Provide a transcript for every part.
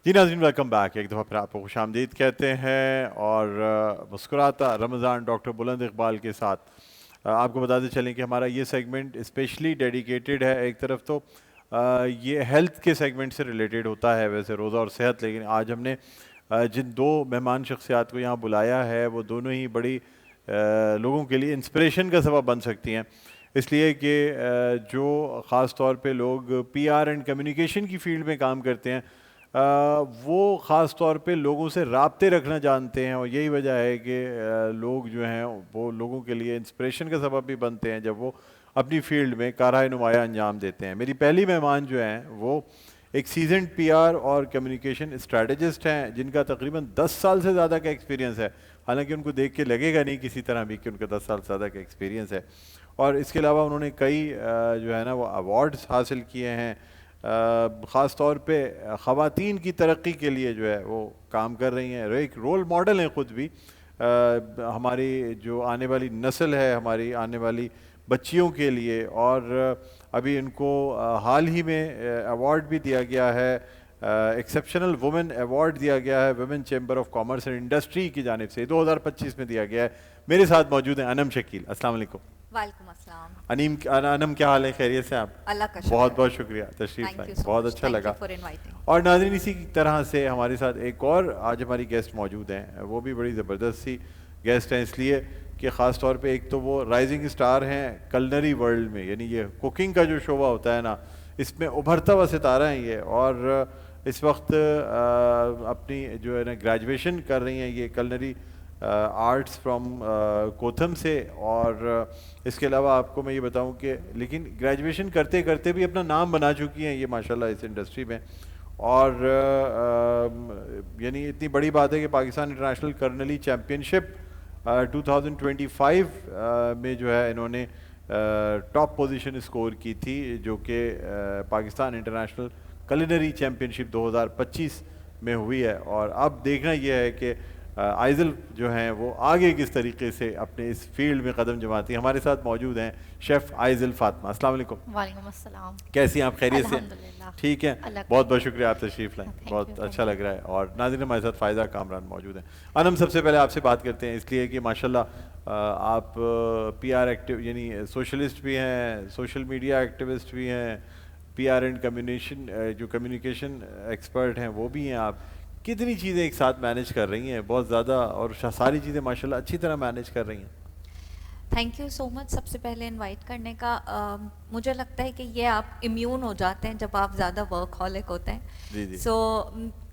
जी नाज़रीन, welcome back. एक दफ़ा फिर आपको खुशामदीद कहते हैं और मुस्कुराता रमज़ान डॉक्टर बुलंद इकबाल के साथ आपको बताते चलें कि हमारा ये सेगमेंट स्पेशली डेडिकेटेड है। एक तरफ तो ये हेल्थ के सेगमेंट से रिलेटेड होता है वैसे रोज़ा और सेहत, लेकिन आज हमने जिन दो मेहमान शख्सियात को यहाँ बुलाया है वो दोनों ही बड़ी लोगों के लिए इंस्पिरेशन का सबब बन सकती हैं। इसलिए कि जो ख़ास तौर पे लोग पीआर एंड कम्युनिकेशन की फ़ील्ड में काम करते हैं, वो ख़ास तौर पे लोगों से राब्ते रखना जानते हैं और यही वजह है कि लोग जो हैं वो लोगों के लिए इंस्पिरेशन का सबब भी बनते हैं जब वो अपनी फ़ील्ड में कारहाय नुमाया अंजाम देते हैं। मेरी पहली मेहमान जो हैं वो एक सीजन्ड पीआर और कम्युनिकेशन स्ट्रेटजिस्ट हैं जिनका तकरीबन 10 साल से ज़्यादा का एक्सपीरियंस है। हालांकि उनको देख के लगेगा नहीं किसी तरह भी कि उनका 10 साल से ज़्यादा का एक्सपीरियंस है। और इसके अलावा उन्होंने कई जो है ना वो अवार्ड्स हासिल किए हैं। ख़ास तौर पे ख़वातीन की तरक्की के लिए जो है वो काम कर रही हैं, एक रोल मॉडल हैं ख़ुद भी। हमारी जो आने वाली नस्ल है, हमारी आने वाली बच्चियों के लिए। और अभी इनको हाल ही में अवार्ड भी दिया गया है, एक्सेप्शनल वुमेन अवार्ड दिया गया है women chamber of commerce and industry की जानिब से, 2025 में दिया गया है। मेरे साथ मौजूद हैं अनम शकील। अस्सलाम वालेकुम। वालेकुम अस्सलाम। अनम क्या हाल है, खैरियत से आप? अल्लाह का शुक्र बहुत है। बहुत शुक्रिया तशरीफ लाए, बहुत अच्छा लगा। For inviting. और नाज़रीन, इसी की तरह से हमारे साथ एक और आज हमारी गेस्ट मौजूद हैं, वो भी बड़ी ज़बरदस्त सी गेस्ट हैं इसलिए कि ख़ास तौर पे एक तो वो राइजिंग स्टार हैं कलनरी वर्ल्ड में, यानी ये कुकिंग का जो शोबा होता है ना, इसमें उभरता हुआ सितारा हैं ये। और इस वक्त अपनी जो है ना ग्रेजुएशन कर रही हैं ये कलनरी आर्ट्स फ्रॉम कोथम से। और इसके अलावा आपको मैं ये बताऊं कि लेकिन ग्रेजुएशन करते करते भी अपना नाम बना चुकी हैं ये माशाल्लाह इस इंडस्ट्री में। और यानी इतनी बड़ी बात है कि पाकिस्तान इंटरनेशनल कर्नली चैम्पियनशिप 2025 में जो है इन्होंने टॉप पोजीशन स्कोर की थी, जो कि पाकिस्तान इंटरनेशनल कलिनरी चैम्पियनशिप 2025 में हुई है। और अब देखना यह है कि आइजल जो हैं वो आगे किस तरीके से अपने इस फील्ड में कदम जमाती हैं। हमारे साथ मौजूद हैं शेफ़ आइजल फातिमा। अस्सलाम वालेकुम। वालेकुम अस्सलाम। कैसी हैं आप, खैरियत से? अल्हम्दुलिल्लाह। ठीक है, बहुत बहुत शुक्रिया आप तशरीफ़ लाएँ, बहुत अच्छा लग रहा है। और नाज़रीन, हमारे साथ फ़ायदा कामरान मौजूद हैं। अनम, सबसे पहले आपसे बात करते हैं इसलिए कि माशाल्लाह आप पीआर एक्टिव यानी सोशलिस्ट भी हैं, सोशल मीडिया एक्टिविस्ट भी हैं, पीआर एंड कम्युनिकेशन जो कम्युनिकेशन एक्सपर्ट हैं वो भी हैं आप। कितनी चीज़ें एक साथ मैनेज कर रही हैं, बहुत ज़्यादा, और सारी चीज़ें माशाल्लाह अच्छी तरह मैनेज कर रही हैं। थैंक यू सो मच सबसे पहले इनवाइट करने का। मुझे लगता है कि ये आप इम्यून हो जाते हैं जब आप ज़्यादा वर्कहॉलिक होते हैं। जी जी। सो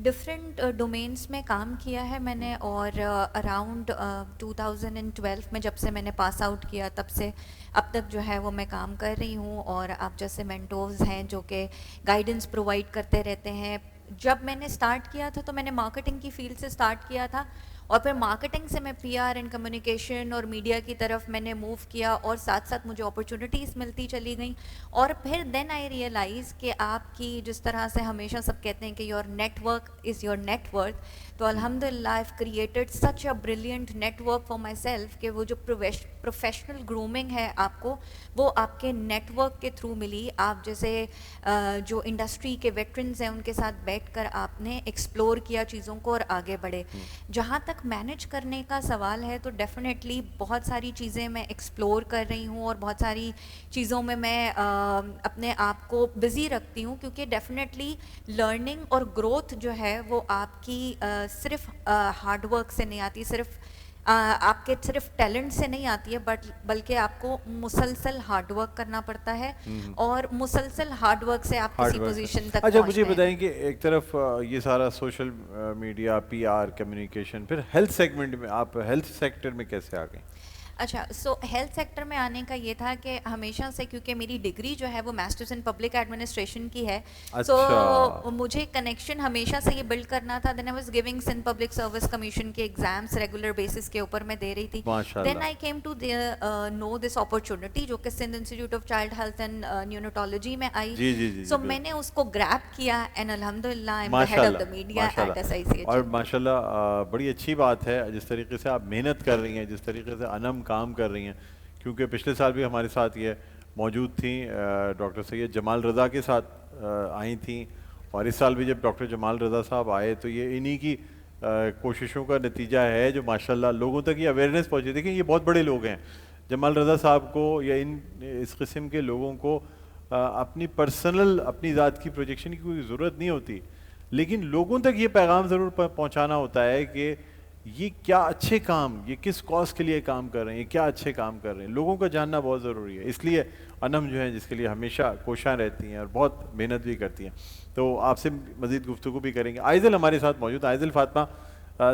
डिफरेंट डोमेन्स में काम किया है मैंने। और अराउंड 2012 में जब से मैंने पास आउट किया तब से अब तक जो है वो मैं काम कर रही हूँ। और आप जैसे मेंटोर्स हैं जो कि गाइडेंस प्रोवाइड करते रहते हैं। जब मैंने स्टार्ट किया था तो मैंने मार्केटिंग की फील्ड से स्टार्ट किया था और फिर मार्केटिंग से मैं पीआर एंड कम्युनिकेशन और मीडिया की तरफ मैंने मूव किया और साथ साथ मुझे अपॉर्चुनिटीज़ मिलती चली गई। और फिर देन आई रियलाइज़ कि आपकी जिस तरह से हमेशा सब कहते हैं कि your network is your net worth, तो अल्हम्दुलिल्लाह I have created such a brilliant network for my self कि वो जो प्रोफेशनल ग्रूमिंग है आपको वो आपके नेटवर्क के थ्रू मिली। आप जैसे जो इंडस्ट्री के वेटरन्स हैं उनके साथ बैठकर आपने एक्सप्लोर किया चीज़ों को और आगे बढ़े। जहाँ तक मैनेज करने का सवाल है तो डेफिनेटली बहुत सारी चीज़ें मैं एक्सप्लोर कर रही हूँ और बहुत सारी चीज़ों में मैं अपने आप को बिज़ी रखती हूँ, क्योंकि डेफिनेटली लर्निंग और ग्रोथ जो है वो आपकी सिर्फ हार्डवर्क से नहीं आती, सिर्फ आपके सिर्फ टैलेंट से नहीं आती है, बट बल्कि आपको मुसलसल हार्डवर्क करना पड़ता है और मुसलसल हार्डवर्क से आप किसी पोजीशन तक अच्छा, मुझे पहुंचते हैं। बताएं कि एक तरफ ये सारा सोशल मीडिया, पीआर, कम्युनिकेशन, फिर हेल्थ सेगमेंट में आप हेल्थ सेक्टर में कैसे आ गए? अच्छा, सो हेल्थ सेक्टर में आने का ये था कि हमेशा से, क्योंकि मेरी डिग्री जो है वो मास्टर्स इन पब्लिक एडमिनिस्ट्रेशन की है, सो अच्छा। मुझे कनेक्शन हमेशा से ये बिल्ड करना था। Then I was giving Sindh public service commission के एग्जाम्स रेगुलर बेसिस के ऊपर मैं दे रही थी। Then I came to know this opportunity जो कि Sindh institute of child health and neurology में आई। जी जी जी, सो मैंने उसको ग्रैब किया एंड अल्हम्दुलिल्लाह I am the head of the media at SICH. और माशाल्लाह बड़ी अच्छी बात है जिस तरीके से आप मेहनत कर रही हैं, जिस तरीके से अनम काम कर रही हैं। क्योंकि पिछले साल भी हमारे साथ ये मौजूद थी, डॉक्टर सैयद जमाल रज़ा के साथ आई थी। और इस साल भी जब डॉक्टर जमाल रज़ा साहब आए तो ये इन्हीं की कोशिशों का नतीजा है जो माशाल्लाह लोगों तक ये अवेयरनेस पहुंची। देखिए ये बहुत बड़े लोग हैं, जमाल रज़ा साहब को या इस किस्म के लोगों को अपनी पर्सनल अपनी ज़ात की प्रोजेक्शन की कोई ज़रूरत नहीं होती, लेकिन लोगों तक ये पैगाम ज़रूर पहुंचाना होता है कि ये क्या अच्छे काम, ये किस कॉज के लिए काम कर रहे हैं, ये क्या अच्छे काम कर रहे हैं, लोगों का जानना बहुत ज़रूरी है। इसलिए अनम जो है जिसके लिए हमेशा कोशां रहती हैं और बहुत मेहनत भी करती हैं, तो आपसे मज़ीद गुफ्तगू भी करेंगे। आइज़ल हमारे साथ मौजूद। आइज़ल फातिमा,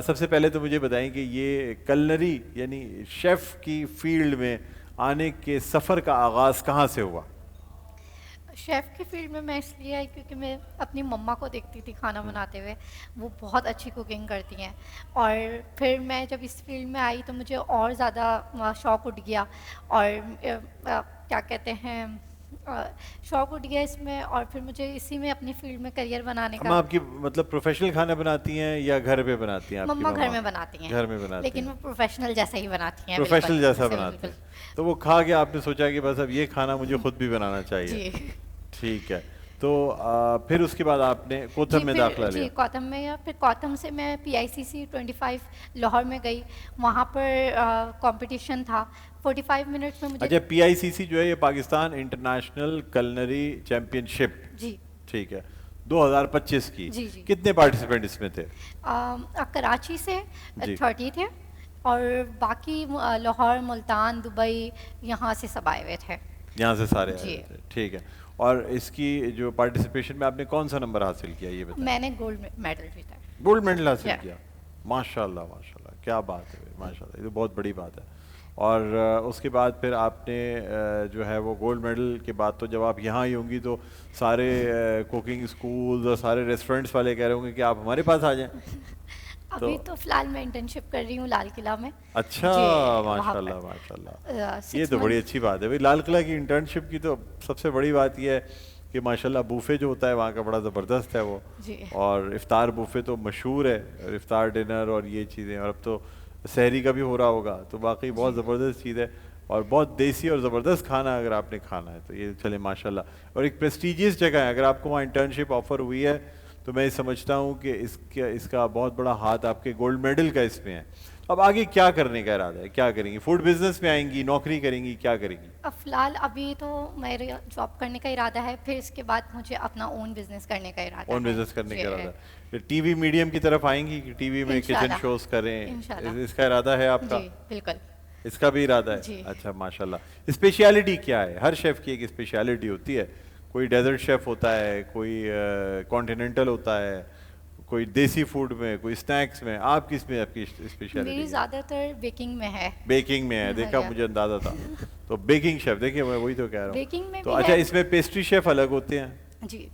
सबसे पहले तो मुझे बताएं कि ये कलनरी यानी शेफ़ की फील्ड में आने के सफ़र का आगाज़ कहाँ से हुआ? शेफ़ की फील्ड में मैं इसलिए आई क्योंकि मैं अपनी मम्मा को देखती थी खाना बनाते हुए, वो बहुत अच्छी कुकिंग करती हैं। और फिर मैं जब इस फील्ड में आई तो मुझे और ज़्यादा शौक़ उठ गया और क्या कहते हैं शौक़ उठ गया इसमें, और फिर मुझे इसी में अपनी फील्ड में करियर बनाने हम का। आपकी मतलब प्रोफेशनल खाना बनाती हैं या घर पे बनाती हैं? आपकी मम्मा घर में बनाती हैं, घर में बनाती लेकिन हैं, वो प्रोफेशनल जैसा ही बनाती हैं, प्रोफेशनल जैसा बिल्कुल, बनाती हैं। तो वो खा के आपने सोचा कि बस अब ये खाना मुझे खुद भी बनाना चाहिए। जी। ठीक है, तो फिर उसके बाद आपने कोथम में दाखिला जी लिया? कौतम में, या फिर कौतम से मैं PICC 25 लाहौर में गई। वहाँ पर कंपटीशन था, 45 मिनट्स में मुझे। अच्छा, PICC जो है ये पाकिस्तान इंटरनेशनल कलनरी चैंपियनशिप, जी ठीक है, 2025 की। जी जी। कितने पार्टिसिपेंट इसमें थे? कराची से जी। 30 थे और बाकी लाहौर, मुल्तान, दुबई, यहाँ से सब आए हुए थे। यहाँ से सारे आए जी। हुए थे, ठीक है। और इसकी जो पार्टिसिपेशन में आपने कौन सा नंबर हासिल किया ये बताएं? मैंने गोल्ड मेडल जीता है। गोल्ड मेडल हासिल Yeah. किया, माशाल्लाह माशाल्लाह, क्या बात है माशाल्लाह, ये तो बहुत बड़ी बात है। और उसके बाद फिर आपने जो है वो गोल्ड मेडल के बाद तो जब आप यहाँ आई होंगी तो सारे कुकिंग स्कूल्स और सारे रेस्टोरेंट्स वाले कह रहे होंगे कि आप हमारे पास आ जाएं। अभी तो फिलहाल मैं इंटर्नशिप कर रही हूँ लाल किला में। अच्छा, जी, वहाँ माशाल्लाह पर। माशाल्लाह, ये 6 तो बड़ी months। अच्छी बात है भाई। लाल किला की इंटर्नशिप की तो सबसे बड़ी बात ये है कि माशाल्लाह बूफे जो होता है वहाँ का बड़ा ज़बरदस्त है वो, जी। और इफ्तार बूफे तो मशहूर है, और इफ्तार डिनर और ये चीज़ें, और अब तो सहरी का भी हो रहा होगा, तो वाकई बहुत ज़बरदस्त चीज़ है और बहुत देसी और ज़बरदस्त खाना अगर आपने खाना है तो ये चले माशाल्लाह। और एक प्रेस्टिजियस जगह है, अगर आपको वहाँ इंटर्नशिप ऑफ़र हुई है तो मैं समझता हूँ कि इसका बहुत बड़ा हाथ आपके गोल्ड मेडल का इसमें है। अब आगे क्या करने का इरादा है, क्या करेंगी? फूड बिजनेस में आएंगी, नौकरी करेंगी, क्या करेंगी? अब फिलहाल अभी तो मेरे जॉब करने का इरादा है, फिर इसके बाद मुझे अपना ओन बिजनेस करने का इरादा ओन है। बिजनेस करने जी। का इरादा है। फिर टीवी मीडियम की तरफ आएंगी कि टीवी में किचन इंशाल्लाह। शोज करें, इंशाल्लाह। इसका इरादा है आपका? जी बिल्कुल। इसका भी इरादा है? जी। अच्छा माशाल्लाह। स्पेशलिटी क्या है? हर शेफ की एक स्पेशलिटी होती है, कोई डेजर्ट शेफ होता है, कोई कॉन्टिनेंटल होता है, कोई देसी फूड में, कोई स्नैक्स में, आप किस में आपकी मेरी स्पेशलिटी? ज़्यादातर बेकिंग में है। बेकिंग में है, देखा, हाँ, मुझे अंदाजा था। तो बेकिंग शेफ, देखिए मैं वही तो कह रहा हूँ। बेकिंग में तो भी अच्छा, है। इसमें पेस्ट्री शेफ अलग होते हैं, जी।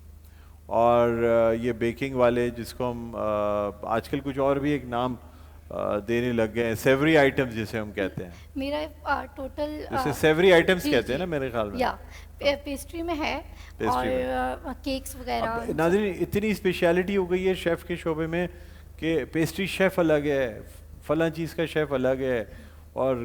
और ये बेकिंग वाले जिसको हम आजकल कुछ और भी एक नाम देने लग गए हैं, सेवरी आइटम्स जिसे हम कहते हैं, मेरा टोटल जैसे सेवरी आइटम्स कहते हैं ना मेरे ख्याल में। या पेस्ट्री में है पेस्ट्री और केक्स वगैरह। अब नाज़रीन इतनी स्पेशलिटी हो गई है शेफ़ के शोबे में कि पेस्ट्री शेफ़ अलग है, फलां चीज़ का शेफ़ अलग है, और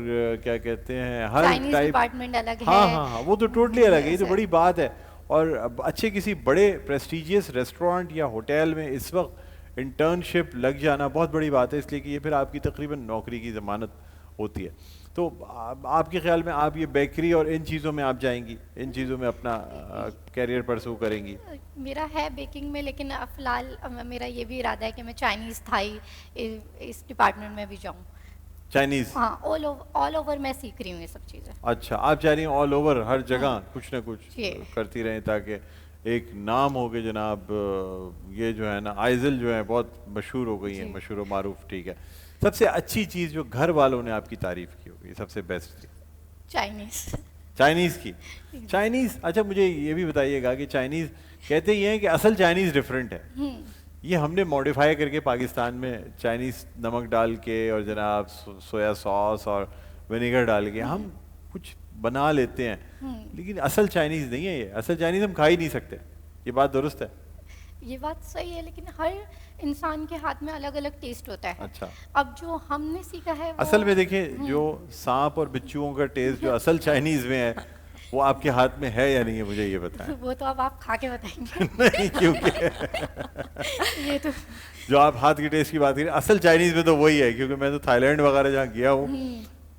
क्या कहते हैं हर चाइनीज टाइप। डिपार्टमेंट अलग हाँ है। हाँ हाँ, वो तो टोटली अलग है, ये तो Yes, बड़ी बात है। और अब अच्छे किसी बड़े प्रेस्टिजियस रेस्टोरेंट या होटल में इस वक्त इंटर्नशिप लग जाना बहुत बड़ी बात है, इसलिए कि ये फिर आपकी तकरीबन नौकरी की ज़मानत होती है। तो आपके ख्याल में आप ये बेकरी और इन चीज़ों में आप जाएंगी, इन चीज़ों में अपना कैरियर परसू करेंगी? मेरा है बेकिंग में, लेकिन फिलहाल मेरा ये भी इरादा है कि मैं चाइनीज़ थाई इस डिपार्टमेंट में भी जाऊँ। चाइनीज़? हाँ, ऑल ओवर मैं सीख रही हूँ ये सब चीज़ें। अच्छा, आप चाह रही हैं ऑल ओवर हर जगह कुछ ना कुछ जी। करती रहें ताकि एक नाम हो कि जनाब ये जो है ना आइज़ल जो है बहुत मशहूर हो गई है, जी। मशहूर मारूफ। ठीक है, सबसे अच्छी चीज़ जो घर वालों ने आपकी तारीफ़ की होगी, सबसे बेस्ट चीज़? चाइनीज़। चाइनीज़ की? चाइनीज़, अच्छा मुझे ये भी बताइएगा कि चाइनीज़ कहते ये हैं कि असल चाइनीज़ डिफरेंट है, ये हमने मॉडिफाई करके पाकिस्तान में चाइनीज़ नमक डाल के और जनाब सोया सॉस और विनेगर डाल के हम कुछ बना लेते हैं, लेकिन असल चाइनीज़ नहीं है ये, असल चाइनीज़ हम खा ही नहीं सकते, ये बात दुरुस्त है? ये बात सही है, लेकिन हर इंसान के हाथ में अलग अलग टेस्ट होता है। अच्छा, अब जो हमने सीखा है वो असल में देखिए जो सांप और बिच्छुओं का टेस्ट जो असल चाइनीज़ में है वो आपके हाथ में है या नहीं है, मुझे ये बताएं। वो तो अब आप खा के बताएंगे। नहीं, क्योंकि ये तो जो आप हाथ के टेस्ट की बात करें, असल चाइनीज में तो वही है, क्योंकि मैं तो थाईलैंड वगैरह जहाँ गया हूँ,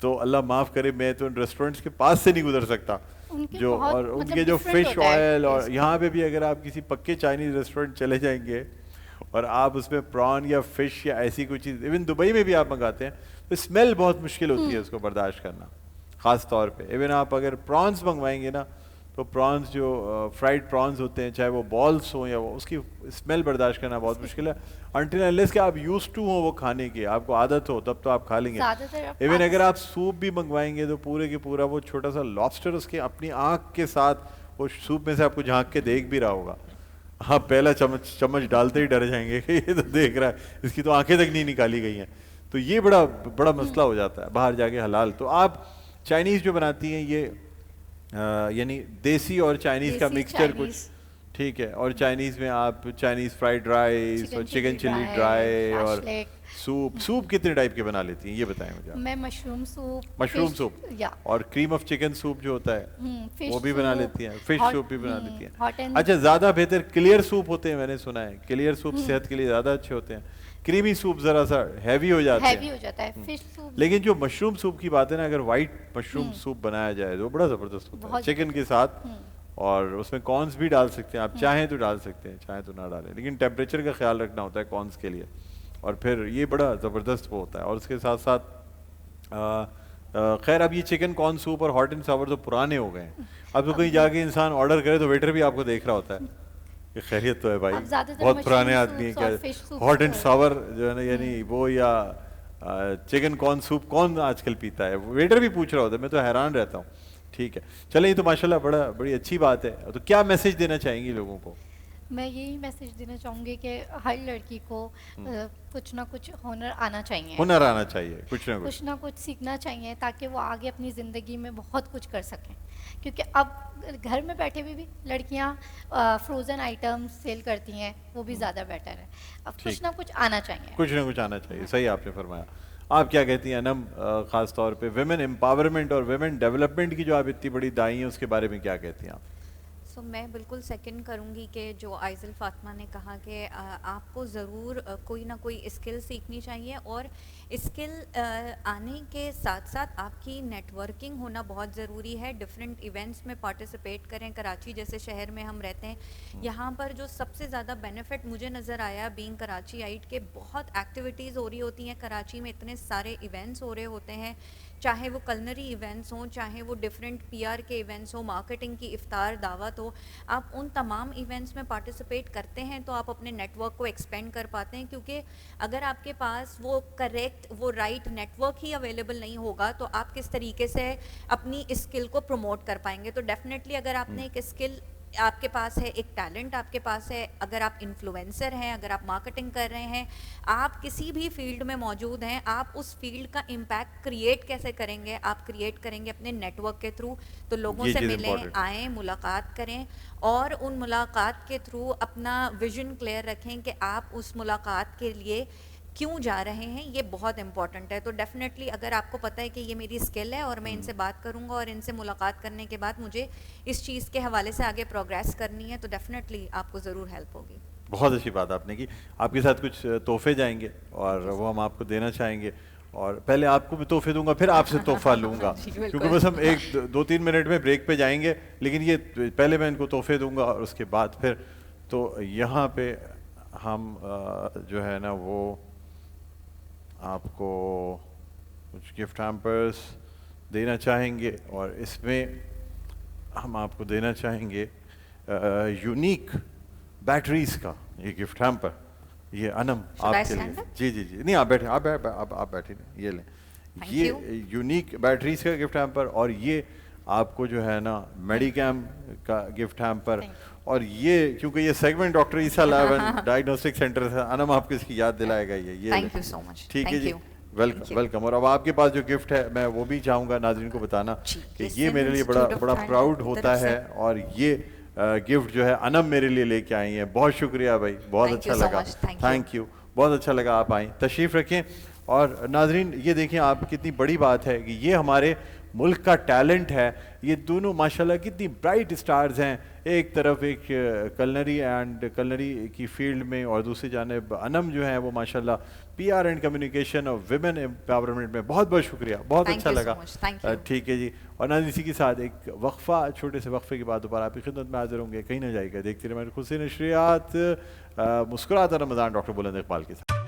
तो अल्लाह माफ करे, मैं तो इन रेस्टोरेंट्स के पास से नहीं गुजर सकता। उनके जो बहुत और मतलब उनके जो different फिश होता है ऑयल, और taste। यहाँ पे भी अगर आप किसी पक्के चाइनीज रेस्टोरेंट चले जाएंगे और आप उसमें प्रॉन या फिश या ऐसी कोई चीज़, इवन दुबई में भी आप मंगाते हैं, तो स्मेल बहुत मुश्किल होती है उसको बर्दाश्त करना, ख़ास तौर पे। इवन आप अगर प्रॉन्स मंगवाएंगे ना, तो प्रॉन्स जो फ्राइड प्रॉन्स होते हैं, चाहे वो बॉल्स हों या वो, उसकी स्मेल बर्दाश्त करना बहुत मुश्किल है। अनटिल अनलेस कि आप यूज टू हो वो खाने की, आपको आदत हो, तब तो आप खा लेंगे। ज़्यादातर अब इवन अगर आप सूप भी मंगवाएंगे तो पूरे के पूरा वो छोटा सा लॉबस्टर उसके अपनी आँख के साथ वो सूप में से आपको झांक के देख भी रहा होगा, हाँ पहला चम्मच डालते ही डर जाएंगे कि ये तो देख रहा है, इसकी तो आंखें तक नहीं निकाली गई हैं। तो ये बड़ा बड़ा मसला हो जाता है बाहर जाके हलाल। तो आप चाइनीज़ जो बनाती हैं ये यानी देसी और चाइनीज़ का देसी मिक्सचर कुछ, चाइनीज़। ठीक है। और चाइनीज़ में आप चाइनीज़ फ्राइड राइस और चिकन चिल्ली ड्राई ड्राई, और फ्लैश सूप कितने टाइप के बना लेती हैं ये बताएं मुझे आप। मैं mushroom soup, mushroom fish- soup या और क्रीम ऑफ चिकन सूप जो होता है फिश वो भी बना सूप, लेती हैं, फिश हॉट- सूप भी बना लेती हैं। हॉट एंड अच्छा, ज़्यादा बेहतर क्लियर सूप होते हैं, मैंने सुना है क्लियर सूप सेहत के लिए ज़्यादा अच्छे होते हैं। क्रीमी सूप ज़रा सा हैवी हो जाते हैवी हैं। हो जाता है। फिश सूप लेकिन जो मशरूम सूप की बात है ना, अगर वाइट मशरूम सूप बनाया जाए तो बड़ा ज़बरदस्त होता है बहुत चिकन के साथ, और उसमें कॉर्न्स भी डाल सकते हैं आप, चाहें तो डाल सकते हैं, चाहें तो ना डालें, लेकिन टेम्परेचर का ख्याल रखना होता है कॉर्न्स के लिए। और फिर ये बड़ा ज़बरदस्त वो होता है। और उसके साथ साथ खैर अब ये चिकन कॉर्न सूप और हॉट एंड सावर तो पुराने हो गए हैं। अब तो कहीं जाके इंसान ऑर्डर करे तो वेटर भी आपको देख रहा होता है कि खैरियत तो है भाई, अब ज़्यादातर बहुत मशरूम पुराने आदमी हैं सूप्स और क्या, फिश सूप्स हॉट एंड तो- सावर जो है ना, यानी वो या चिकन कॉर्न सूप कौन आजकल पीता है, वेटर भी पूछ रहा होता है, मैं तो हैरान रहता हूँ। ठीक है, चलें, ये तो माशाल्लाह बड़ी अच्छी बात है। तो क्या मैसेज देना चाहेंगी लोगों को? मैं यही मैसेज देना चाहूँगी कि हर लड़की को कुछ ना कुछ हुनर आना चाहिए, हुनर आना चाहिए, कुछ ना कुछ। कुछ ना कुछ सीखना चाहिए, ताकि वो आगे अपनी ज़िंदगी में बहुत कुछ कर सकें। क्योंकि अब घर में बैठे हुए भी लड़कियां फ्रोज़न आइटम्स सेल करती हैं, वो भी ज़्यादा बेटर है। अब ठीक। कुछ ना कुछ आना चाहिए। कुछ ना कुछ आना चाहिए, सही आपने फरमाया। आप क्या कहती हैं अनम, ख़ास तौर पे वेमेन एम्पावरमेंट और वेमेन डेवलपमेंट की जो आप इतनी बड़ी दाई हैं, उसके बारे में क्या कहती हैं आप? सो मैं बिल्कुल सेकंड करूंगी कि जो आइज़ल फातिमा ने कहा कि आपको ज़रूर कोई ना कोई स्किल सीखनी चाहिए, और स्किल आने के साथ साथ आपकी नेटवर्किंग होना बहुत ज़रूरी है। डिफरेंट इवेंट्स में पार्टिसिपेट करें। कराची जैसे शहर में हम रहते हैं, यहाँ पर जो सबसे ज़्यादा बेनिफिट मुझे नज़र आया बीइंग कराची आइट के, बहुत एक्टिविटीज़ हो रही होती हैं कराची में, इतने सारे इवेंट्स हो रहे होते हैं, चाहे वो कलनरी इवेंट्स हों, चाहे वो डिफरेंट पीआर के इवेंट्स हों, मार्केटिंग की इफ्तार दावत हो। आप उन तमाम इवेंट्स में पार्टिसिपेट करते हैं तो आप अपने नेटवर्क को एक्सपेंड कर पाते हैं, क्योंकि अगर आपके पास वो करेक्ट, वो राइट नेटवर्क ही अवेलेबल नहीं होगा तो आप किस तरीके से अपनी स्किल को प्रमोट कर पाएंगे। तो डेफिनेटली अगर आपने एक स्किल आपके पास है, एक टैलेंट आपके पास है, अगर आप इन्फ्लुएंसर हैं, अगर आप मार्केटिंग कर रहे हैं, आप किसी भी फील्ड में मौजूद हैं, आप उस फील्ड का इम्पैक्ट क्रिएट कैसे करेंगे? आप क्रिएट करेंगे अपने नेटवर्क के थ्रू। तो लोगों ये से चीज़ मिलें, important है। आएँ, मुलाकात करें, और उन मुलाकात के थ्रू अपना विजन क्लियर रखें कि आप उस मुलाकात के लिए क्यों जा रहे हैं। ये बहुत इंपॉर्टेंट है। तो डेफिनेटली अगर आपको पता है कि ये मेरी स्किल है और मैं इनसे बात करूंगा और इनसे मुलाकात करने के बाद मुझे इस चीज़ के हवाले से आगे प्रोग्रेस करनी है, तो डेफिनेटली आपको ज़रूर हेल्प होगी। बहुत अच्छी बात आपने की। आपके साथ कुछ तोहफे जाएंगे और वो हम आपको देना चाहेंगे, और पहले आपको भी तोहफे दूंगा, फिर आपसे तोहफा लूंगा, जी, बिल्कुल। क्योंकि बस हम एक दो तीन मिनट में ब्रेक पे जाएंगे, लेकिन ये पहले मैं इनको तोहफे दूंगा और उसके बाद फिर। तो यहाँ पे हम जो है ना वो आपको कुछ गिफ्ट हैम्पर्स देना चाहेंगे, और इसमें हम आपको देना चाहेंगे यूनिक बैटरीज का ये गिफ्ट हैम्पर। ये अनम Should I आपके stand लिए। up? जी जी जी, नहीं आप बैठे, आप बैठे नहीं, ये लें। Thank ये you. यूनिक बैटरीज का गिफ्ट हैम्पर, और ये आपको जो है ना मेडिकैम का गिफ्ट हैम्पर। Thank और ये क्योंकि ये सेगमेंट डॉक्टर ईसा लावन डायग्नोस्टिक सेंटर है, अनम आपको इसकी याद दिलाएगा। ये Thank लें। you so much. ठीक है Thank जी, you. Thank welcome you. Welcome. और अब आपके पास जो गिफ्ट है मैं वो भी चाहूँगा नाज़रीन को बताना जी, कि ये ये मेरे लिए Siemens बड़ा Institute of बड़ा Thailand प्राउड की होता तरफ से। है, और ये गिफ्ट जो है अनम मेरे लिए लेके आई हैं। बहुत शुक्रिया भाई, बहुत Thank अच्छा you so लगा। much. Thank you. Thank you, बहुत अच्छा लगा आप आई। तशरीफ़ रखें। और नाजरीन ये देखें आप, कितनी बड़ी बात है कि ये हमारे मुल्क का टैलेंट है, ये दोनों माशाल्लाह कितनी ब्राइट स्टार्स हैं। एक तरफ एक कलनरी की फील्ड में और दूसरी जानिब अनम जो है वो माशाल्लाह पीआर एंड कम्युनिकेशन और विमेन एम्पावरमेंट में। बहुत बहुत शुक्रिया, बहुत Thank अच्छा you so लगा। much. Thank you. ठीक है जी। और नाज़रीन इसी के साथ एक वक्फा, छोटे से वक्फे के बाद दोबारा आपकी खिदमत में हाजिर होंगे, कहीं ना जाएगा। देखते रहिए हमारी खुशी नशरियात मुस्कुराता रमज़ान डॉक्टर बुलंद इकबाल के साथ।